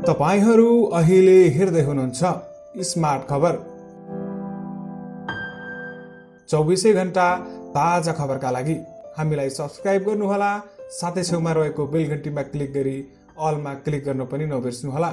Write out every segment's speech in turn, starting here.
तपाईहरू अहिले हेर्दै हुनुहुन्छ स्मार्ट खबर। 24 घण्टा ताजा खबरका लागि हामीलाई सब्स्क्राइब गर्नुहोला, साथै छेउमा रहेको बेल घण्टीमा क्लिक गरी अलमा क्लिक गर्न पनि नबिर्सनुहोला।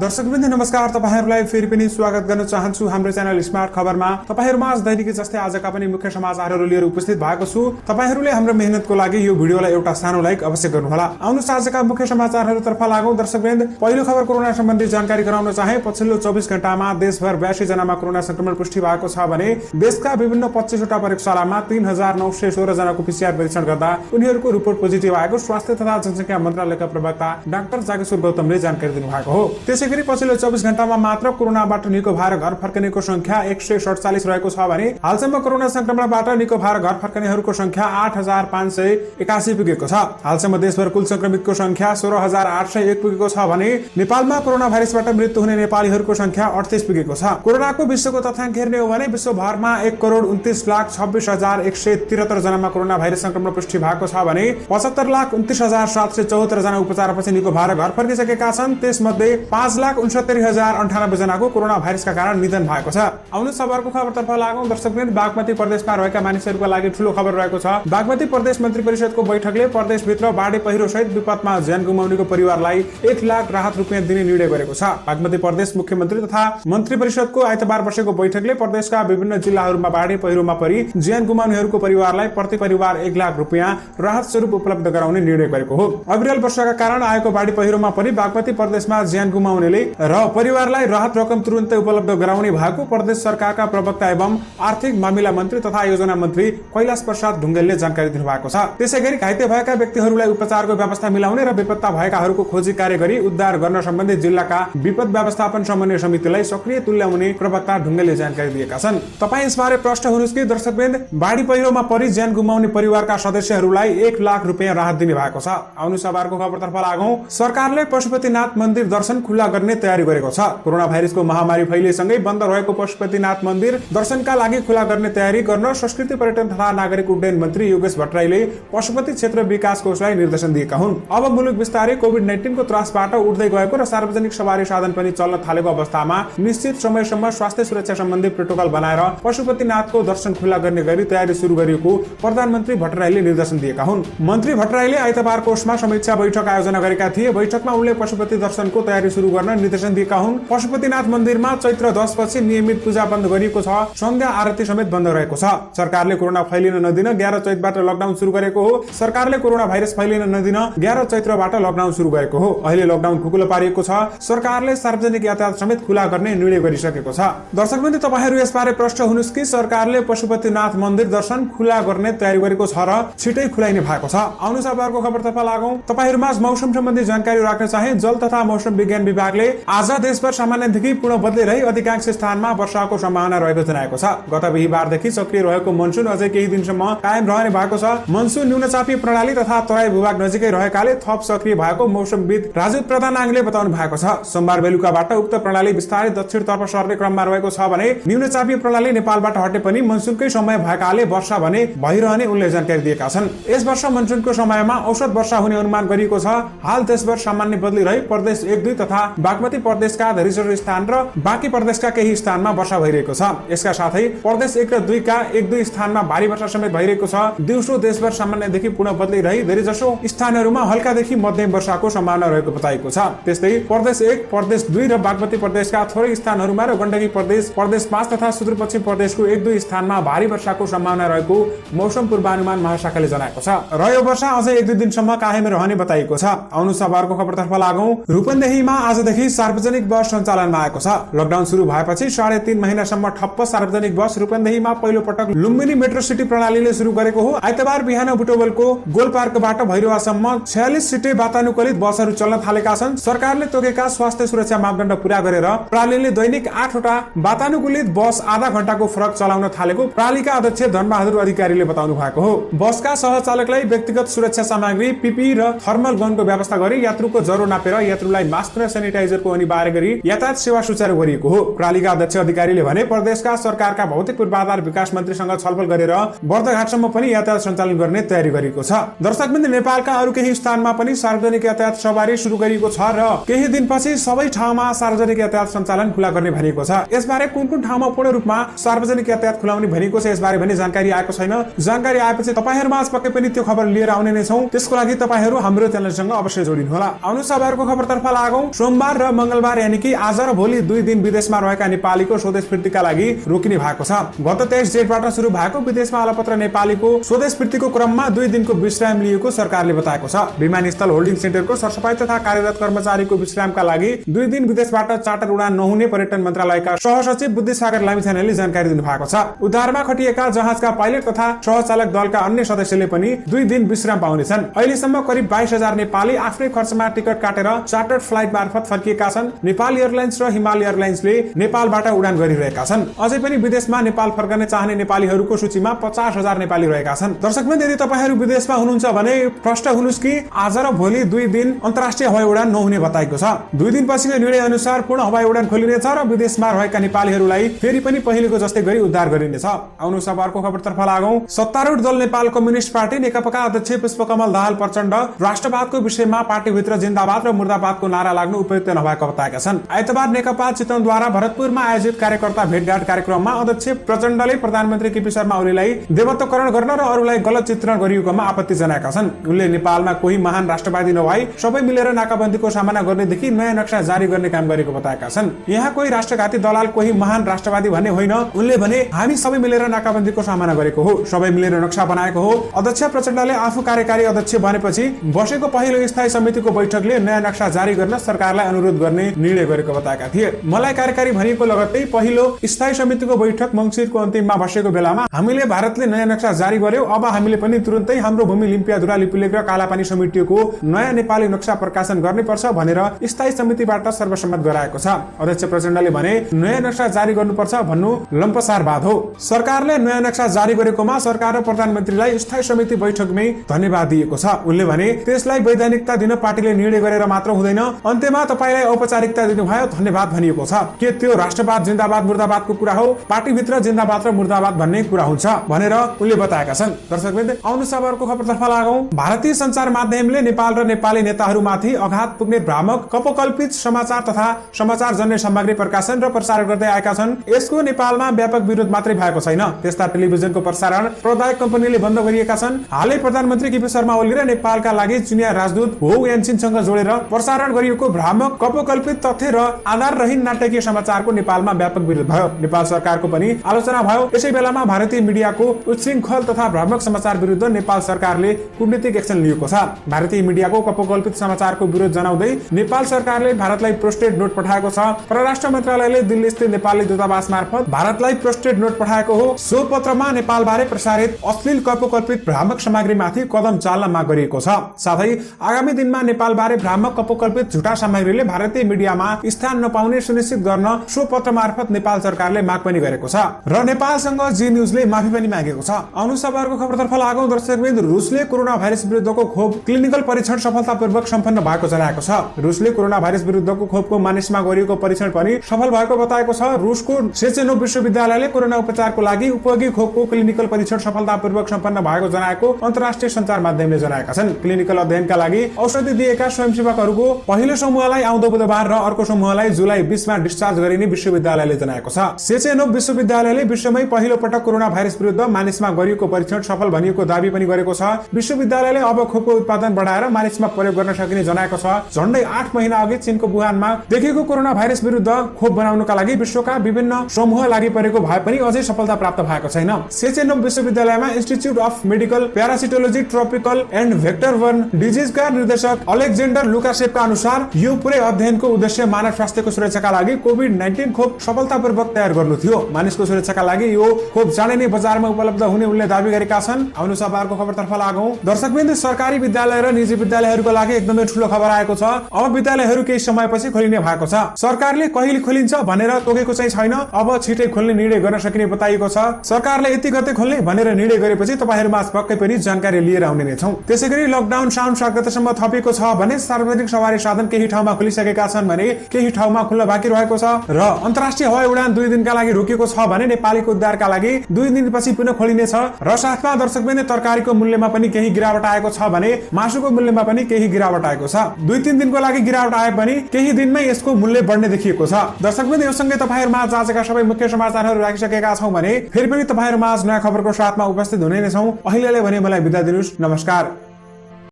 दर्शकवृन्द नमस्कार, तपाईहरुलाई फेरि पनि स्वागत गर्न चाहन्छु हाम्रो च्यानल स्मार्ट खबरमा। तपाईहरुमा आज दैनिकी जस्तै आजका पनि मुख्य समाचारहरू लिएर उपस्थित भएको छु। तपाईहरुले हाम्रो मेहनतको लागि यो भिडियोलाई एउटा सानो लाइक अवश्य गर्नुहोला। आउनुहोस् आजका मुख्य समाचारहरूतर्फ लागौं। दर्शकवृन्द पहिलो खबर कोरोना सम्बन्धी जानकारी गराउन चाहे। पछिल्लो 24 घण्टामा देशभर 82 जनामा कोरोना संक्रमण पुष्टि भएको छ भने देशका विभिन्न 25 वटा प्रयोगशालामा 3916 जनाको पीसीआर परीक्षण गर्दा उनीहरूको रिपोर्ट पोजिटिभ आएको स्वास्थ्य तथा जनसंख्या मन्त्रालयका प्रवक्ता डाक्टर जागेश्वर गौतमले जानकारी दिनुभएको हो। त्यसैगरी पछिल्लो 24 घण्टामा मात्र कोरोनाबाट निको भएर घर फर्कनेको संख्या 147 रहेको छ भने हालसम्म कोरोना संक्रमणबाट निको भएर घर फर्कनेहरूको संख्या 8581 पुगेको छ। हालसम्म देशभर कुल संक्रमितको संख्या 16801 पुगेको छ भने नेपालमा कोरोना भाइरसबाट मृत्यु हुने नेपालीहरूको संख्या 38 पुगेको छ। कोरोनाको विश्वको तथ्याङ्क हेर्ने हो भने विश्वभरमा 1,29,26,173 जनामा कोरोना भाइरस संक्रमण पुष्टि भएको छ भने 75,29,774 जना उपचारपछि निको भएर घर फर्किसकेका छन्। त्यसमध्ये 5,69,098 जनाको कोरोना भाइरसका कारण निधन भएको छ। आउनुहोस् खबरको खबरतर्फ लागौं। दर्शकवृन्द बागमती प्रदेशमा रहेका मानिसहरूका लागि ठूलो खबर रहेको छ। बागमती प्रदेश मन्त्री परिषदको बैठकले प्रदेशभित्र बाढी पहिरो सहित विपदमा ज्यान गुमाउनेको परिवारलाई 1 लाख राहत रुपियाँ दिने निर्णय गरेको छ। बागमती प्रदेश मुख्यमन्त्री तथा मन्त्री परिषदको आइतबार बसेको बैठकले प्रदेशका विभिन्न जिल्लाहरूमा बाढी पहिरोमा परि ज्यान गुमाउनेहरूको परिवारलाई प्रति परिवार 1 लाख रुपियाँ राहत स्वरूप उपलब्ध गराउने निर्णय गरेको हो। अविरल वर्षाका कारण आएको बाढी पहिरोमा परि बागमती प्रदेशमा ज्यान गुमाउनेले र परिवारलाई राहत रकम तुरुन्तै उपलब्ध गराउने भएको प्रदेश सरकारका प्रवक्ता एवं आर्थिक मामिला मन्त्री तथा योजना मन्त्री कैलाश प्रसाद ढुङ्गेलले जानकारी दिनुभएको छ। त्यसैगरी घाइते भएका व्यक्तिहरूलाई उपचारको व्यवस्था मिलाउने र बेपत्ता भएकाहरूको खोजी कार्य गरी उद्धार गर्न सम्बन्धी जिल्लाका विपद व्यवस्थापन समन्वय समितिलाई सक्रिय तुल्याउने प्रवक्ता ढुङ्गेलले जानकारी दिएका छन्। तपाईँ यसबारे प्रश्न हुनुहोस् कि दर्शकवृन्द बाढी पहिरोमा परि ज्यान गुमाउने परिवारका सदस्यहरूलाई 1 लाख रुपियाँ राहत दिने भएको छ। आउनुहोस् खबरको खबरतर्फ लागौं। सरकारले पशुपतिनाथ मन्दिर दर्शन खुला गर्ने तयारी गरेको छ। कोरोना भाइरसको महामारी फैलिएसँगै बन्द रहेको पशुपतिनाथ मन्दिर दर्शनका लागि खुला गर्ने तयारी गर्न संस्कृति पर्यटन तथा नागरिक उड्डयन मन्त्री योगेश भट्टराईले पशुपति क्षेत्र विकास कोषलाई निर्देशन दिएका हुन्। अब मुलुक बिस्तारै कोभिड-19 को त्रासबाट उड्दै गएको र सार्वजनिक सवारी साधन पनि चल्न थालेको अवस्थामा निश्चित समयसम्म स्वास्थ्य सुरक्षा सम्बन्धी प्रोटोकल बनाएर पशुपतिनाथको दर्शन खुला गर्ने गरी तयारी सुरु गरिएको प्रधानमन्त्री भट्टराईले निर्देशन दिएका हुन्। मन्त्री भट्टराईले आइतबार कोषमा समीक्षा बैठक आयोजना गरेका थिए। बैठकमा उनले पशुपति दर्शनको तयारी सुरु गर्न निर्देशन दिएका हुन्। पशुपतिनाथ मन्दिरमा चैत्र 10 पछि नियमित पूजा बन्द गरिएको छ। सन्ध्या आरती समेत बन्द रहेको छ। सरकारले कोरोना फैलिन नदिन 11 चैतबाट लकडाउन सुरु गरेको हो। सरकारले कोरोना भाइरस फैलिन नदिन 11 चैत्रबाट लकडाउन सुरु गरेको हो। अहिले लकडाउन खुकुलो पारिएको छ। सरकारले सार्वजनिक यातायात समेत खुला गर्ने निर्णय गरिसकेको छ। दर्शकवृन्द तपाईहरू यसबारे प्रश्न हुनुहोस् कि सरकारले पशुपतिनाथ मन्दिर दर्शन खुला गर्ने तयारी गरेको छ र छिटै खुलाइने भएको छ। आउनुहोस् खबरको खबरतर्फ लागौं। तपाईहरूमा मौसम सम्बन्धी जानकारी राख्न चाहे। जल तथा मौसम विज्ञान विभागले आज देशभर सामान्यदेखि पूर्ण बदली रही अधिकांश स्थानमा वर्षाको सम्भावना रहेको जनाएको छ। गत बिहीबारदेखि सक्रिय रहेको मनसुन अझै केही दिनसम्म कायम रहने भएको छ। मनसुन न्यूनचापीय प्रणाली तथा तराई भूभाग नजिकै रहेकाले थप सक्रिय भएको मौसमविद राजु प्रधानाङले बताउनु भएको छ। सोमबार बेलुकाबाट उक्त प्रणाली बिस्तारै दक्षिणतर्फ सर्ने क्रममा रहेको छ भने न्यूनचापीय प्रणाली नेपालबाट हटे पनि मनसुनकै समय भएकाले वर्षा भने भइरहने उनले जानकारी दिएका छन्। यस वर्ष मनसुनको समयमा औसत वर्षा हुने अनुमान गरिएको छ। हाल देशभर सामान्य बदली रही प्रदेश 1-2 तथा बागमती प्रदेशका धेरैजसो स्थान र बाँकी प्रदेशका केही स्थानमा वर्षा भइरहेको छ। यसका साथै प्रदेश 1 र 2 का 1-2 स्थानमा भारी वर्षा समेत भइरहेको छ। दिउँसो देशभर सामान्यदेखि पूर्ण बदली रही धेरैजसो स्थानहरूमा हल्कादेखि मध्यम वर्षाको सम्भावना रहेको बताइएको छ। त्यस्तै प्रदेश 1, प्रदेश 2 र बागमती प्रदेशका थोरै स्थानहरूमा र गण्डकी प्रदेश, प्रदेश 5 तथा सुदूरपश्चिम प्रदेशको 1-2 स्थानमा भारी वर्षाको सम्भावना रहेको मौसम पूर्वानुमान महाशाखाले जनाएको छ। र यो वर्षा अझै 1-2 दिनसम्म कायम रहने बताइएको छ। आउनुहोस् खबरको खबरतर्फ लागौं। रूपन्देहीमा आजदेखि सार्वजनिक बस सञ्चालनमा आएको छ। लकडाउन सुरु भएपछि 3.5 महिनासम्म ठप्प सार्वजनिक बस रूपन्देहीमा पहिलो पटक लुम्बिनी मेट्रो सिटी प्रणालीले सुरु गरेको हो। आइतबार बिहान बुटोबलको गोलपार्कबाट भैरवासम्म 46 सिटे वातानुकूलित बसहरू चल्न थालेका छन्। सरकारले तोकेका स्वास्थ्य सुरक्षा मापदण्ड पूरा गरेर प्रणालीले दैनिक 8 वटा वातानुकूलित बस आधा घण्टाको फरक चलाउन थालेको प्रणालीका अध्यक्ष धनबहादुर अधिकारीले बताउनु भएको हो। बसका सहचालकलाई व्यक्तिगत सुरक्षा सामग्री, पीपी र थर्मल गनको व्यवस्था गरी यात्रुको ज्वरो नापेर यात्रुलाई मास्क र सेनिटाइजरको अनिवार्य गरी यातायात सेवा सुचारू गरिएको हो। प्रणालीका अध्यक्ष अधिकारीले भने प्रदेशका सरकारका भौतिक पूर्वाधार विकास मन्त्रीसँग छलफल गरेर बर्दघाटसम्म पनि यातायात सञ्चालन गर्ने तयारी गरेको छ। दर्शकवृन्द, नेपालका अरू केही स्थानमा पनि सार्वजनिक यातायात सवारी सुरु गरिएको छ र केही दिनपछि सबै ठाउँमा सार्वजनिक यातायात सञ्चालन खुला गर्ने भनिएको छ। यसबारे कुन ठाउँमा पूर्ण रूपमा सार्वजनिक यातायात खुलाउने भनिएको छ यसबारे पनि जानकारी आएको छैन। जानकारी आएपछि तपाईहरुमा पक्कै पनि त्यो खबर लिएर आउने नै छौं। त्यसको लागि तपाईहरु हाम्रो च्यानलसँग अवश्य जोडिनु होला। आउनु सबैहरुको खबरतर्फ लागौं। सोमबार र मंगलबार यानी कि आज र भोलि 2 दिन विदेशमा रहेका नेपालीको स्वदेश फिर्तीका लागि रोकिने भएको छ। गत 23 जेठबाट सुरु भएको विदेशमा अलपत्र नेपालीको स्वदेश फिर्तीको क्रममा 2 दिनको विश्राम लिएको सरकारले बताएको छ। विमानस्थल होल्डिङ सेन्टरको सरसफाई तथा कार्यरत कर्मचारीको विश्रामका लागि 2 दिन विदेशबाट चार्टर उडान नहुने पर्यटन मन्त्रालयका सहसचिव बुद्धिसागर लामिछानेले जानकारी दिनु भएको छ। उद्धारमा खटिएका जहाजका पाइलट तथा सहचालक दलका अन्य सदस्यले पनि 2 दिन विश्राम पाउनेछन्। अहिलेसम्म करिब 22,000 नेपाली आफ्नै खर्चमा टिकट काटेर चार्टर फ्लाइट मार्फत फर्किएका छन्। नेपाल एयरलाइन्स र हिमाल एयरलाइन्सले नेपालबाट उडान गरिरहेका छन्। अझै पनि विदेशमा नेपाल फर्कने चाहने नेपालीहरूको सूचीमा 50,000 नेपाली रहेका छन्। दर्शकवृन्द, यदि तपाईहरु विदेशमा हुनुहुन्छ भने प्रष्ट हुनुस् कि आज र भोलि 2 दिन अन्तर्राष्ट्रिय हवाई उडान नहुने बताएको छ। 2 दिनपछिको निर्णय अनुसार पूर्ण हवाई उडान खोलिनेछ र विदेशमा रहेका नेपालीहरूलाई फेरि पनि पहिलेको जस्तै गरी उद्धार गरिनेछ। आउनु सबैको खबरतर्फ लागौं। सत्तारूढ दल नेपाल कम्युनिस्ट पार्टी नेकपाका अध्यक्ष पुष्पकमल दाहाल प्रचण्ड राष्ट्रवादको विषयमा पार्टीभित्र जिन्दाबाद र मुर्दाबादको नारा लाग्नु उपयुक्त नभएको बताएका छन्। आइतबार नेकपा चितवनद्वारा भरतपुरमा आयोजित कार्यकर्ता भेटघाट कार्यक्रममा अध्यक्ष प्रचण्डले प्रधानमन्त्री केपी शर्मा ओलीलाई देवत्वकरण गर्न र अरूलाई गलत चित्रण गरिएकोमा आपत्ति जनाएका छन्। उनले नेपालमा कोही महान राष्ट्रवादी नभई सबै मिलेर नाकाबन्दीको सामना गर्नेदेखि नयाँ नक्सा जारी गर्ने काम गरेको बताएका छन्। यहाँ कोही राष्ट्रघाती दलाल कोही महान राष्ट्रवादी भन्ने होइन। उनले भने हामी सबै मिलेर नाकाबन्दीको सामना गरेको हो, सबै मिलेर नक्सा बनाएको हो। अध्यक्ष प्रचण्डले आफू कार्यकारी अध्यक्ष बनेपछि बसेको पहिलो स्थायी समितिको बैठकले नयाँ नक्सा जारी गर्न सरकारलाई अनुरोध गर्ने निर्णय गरेको बताएका थिए। मलाई कार्यकारी भनिएको लगत्तै पहिलो स्थायी समितिको बैठक मङ्सिरको अन्तिममा बसेको बेलामा हामीले भारतले नयाँ नक्सा जारी गर्यो। अब हामीले पनि तुरुन्तै हाम्रो भूमि लिम्पियाधुरा लिपिलेख र कालापानी समितिको नयाँ नेपाली नक्सा प्रकाशन गर्नुपर्छ भनेर स्थायी समितिबाट सर्वसम्मत गराएको छ। अध्यक्ष प्रचण्डले भने नयाँ नक्सा जारी गर्नुपर्छ भन्नु लम्पसारवाद हो। सरकारले नयाँ नक्सा जारी गरेकोमा सरकार र प्रधानमन्त्रीलाई स्थायी समिति बैठकमै धन्यवाद दिएको छ। उनले भने त्यसलाई वैधानिकता दिन पार्टीले निर्णय गरेर मात्र हुँदैन, अन्त्यमा तपाईलाई औपचारिकता दिनुभयो, धन्यवाद भनिएको छ। के त्यो राष्ट्रवाद जिन्दाबाद मुर्दाबादको कुरा हो? पार्टीभित्र जिन्दाबाद र मुर्दाबाद भन्ने कुरा हुन्छ भनेर उनले बताएका छन्। दर्शकवृन्द, आउनु सबैको खबरतर्फ लागौं। भारतीय सञ्चार माध्यमले नेपाल र नेपाली नेताहरूमाथि आघात पुग्ने भ्रामक कपोकल्पित समाचार तथा समाचार जन्य सामग्री प्रकाशन र प्रसारण गर्दै आएका छन्। यसको नेपालमा व्यापक विरोध मात्रै भएको छैन, त्यस्ता टेलिभिजनको प्रसारण प्रदायक कम्पनीले बन्द गरिएका छन्। हालै प्रधानमन्त्री केपी शर्मा ओली र नेपालका लागि चुनिया राजदूत हो यान्सिनसँग जोडेर प्रसारण गरिएको भ्रामक कपोकल्पित तथ्य र आधाररहित नाटकीय समाचारको नेपालमा व्यापक विरोध भयो। नेपाल सरकारको पनि आलोचना भयो। यसै बेलामा भारतीय मिडियाको उच्छृङ्खल तथा भ्रामक समाचार विरुद्ध नेपाल सरकारले कूटनीतिक एक्सन लिएको छ। भारतीय मिडियाको कपोकल्पित समाचारको विरोध जनाउँदै नेपाल सरकारले भारतलाई प्रोस्टेट नोट पठाएको छ। परराष्ट्र मन्त्रालयले दिल्ली स्थित नेपाली दूतावास मार्फत भारतलाई प्रोस्टेट नोट पठाएको हो। सो पत्रमा नेपालबारे प्रसारित अश्लील कपोकल्पित भ्रामक सामग्रीमाथि कदम चाल्न माग गरिएको छ। साथै आगामी दिनमा नेपालबारे भ्रामक कपोकल्पित झुटा सामग्रीले भारतीय मिडियामा स्थान नपाउने सुनिश्चित गर्न सो पत्र मार्फत नेपाल सरकारले माग पनि गरेको छ र नेपालसँग जी न्यूजले माफी पनि मागेको छ। आउनु सबैको खबरतर्फ लागौं। दर्शकवृन्द, रुसले कोरोना भाइरस विरुद्धको खोप क्लिनिकल परीक्षण सफलतापूर्वक सम्पन्न भएको जनाएको छ। रुसले कोरोना भाइरस विरुद्धको खोपको मानिसमा गरिएको परीक्षण पनि सफल भएको बताएको छ। रुसको सेचेनोभ विश्वविद्यालयले कोरोना उपचारको लागि उपयोगी खोपको क्लिनिकल परीक्षण सफलतापूर्वक सम्पन्न भएको जनाएको अन्तर्राष्ट्रिय सञ्चार माध्यमले जनाएका छन्। क्लिनिकल अध्ययनका लागि औषधि दिएका स्वयंसेवकहरूको पहिलो समूहलाई आउँदो बुधबार र अर्को समूहलाई जुलाई 20 मा डिस्चार्ज गरिने विश्वविद्यालयले जनाएको छ। सेचेनोभ विश्वविद्यालयले विश्वमै पहिलो पटक कोरोना भाइरस विरुद्ध मानिसमा गरिएको परीक्षण सफल भनिएको दाबी पनि गरेको छ। विश्वविद्यालयले अब खोपको उत्पादन बढाएर मानिसमा प्रयोग गर्न सकिने जनाएको छ। झण्डै 8 महिना अघि चीनको वुहानमा देखिएको कोरोना भाइरस विरुद्ध खोप बनाउनका लागि विश्वका विभिन्न समूह लागि परेको भए पनि अझै सफलता प्राप्त भएको छैन। सेचेनोभ विश्वविद्यालयमा institute of medical parasitology tropical and vector borne डिजिजका निर्देशक अलेक्जेन्डर लुकासेभका अनुसार यो पुरै अध्ययनको उद्देश्य मानव स्वास्थ्यको सुरक्षाका लागि कोभिड-19 खोप सफलतापूर्वक तयार गर्नु थियो। मानिसको सुरक्षाका लागि यो खोप चाँडै नै बजारमा उपलब्ध हुने उनले दाबी गरेका छन्। आउनु सबैको खबरतर्फ लागौं। दर्शकवृन्द, सरकारी विद्यालय र निजी विद्यालयहरूका लागि एकदमै ठूलो खबर आएको छ। अब विद्यालयहरू केही समयपछि खोलिने भएको छ। सरकारले कहिले खोलिन्छ भनेर तोकेको चाहिँ छैन। अब छिटै खोल्ने निर्णय गर्न सकिने बताइएको छ। सरकारले यति गते खोल्ने भनेर निर्णय गरेपछि तपाईहरुमा पक्कै पनि जानकारी लिएर आउने नै छौं। त्यसैगरी लकडाउन साउन 7 गतेसम्म थपिएको छ भने सार्वजनिक सवारी साधन केही ठाउँमा खुलिसकेको खोलिसकेका छन् भने केही ठाउँमा खुल्न बाँकी रहेको छ र अन्तर्राष्ट्रिय हवाई उडान 2 दिनका लागि रोकिएको छ भने नेपालीको उद्धारका लागि 2 दिनपछि पुनः खोलिनेछ र साथमा दर्शकवृन्द तरकारीको मूल्यमा पनि केही गिरावट आएको छ भने मासुको मूल्यमा पनि केही गिरावट आएको छ। 2-3 दिनको लागि गिरावट आए पनि केही दिनमै यसको मूल्य बढ्ने देखिएको छ। दर्शकवृन्द, यो सँगै तपाईहरुमा आजका सबै मुख्य समाचारहरू राखिसकेका छौं भने फेरि पनि तपाईहरुमा नयाँ खबरको साथमा उपस्थित हुने नै छौं। अहिलेलाई भने मलाई बिदा दिनुस्। नमस्कार।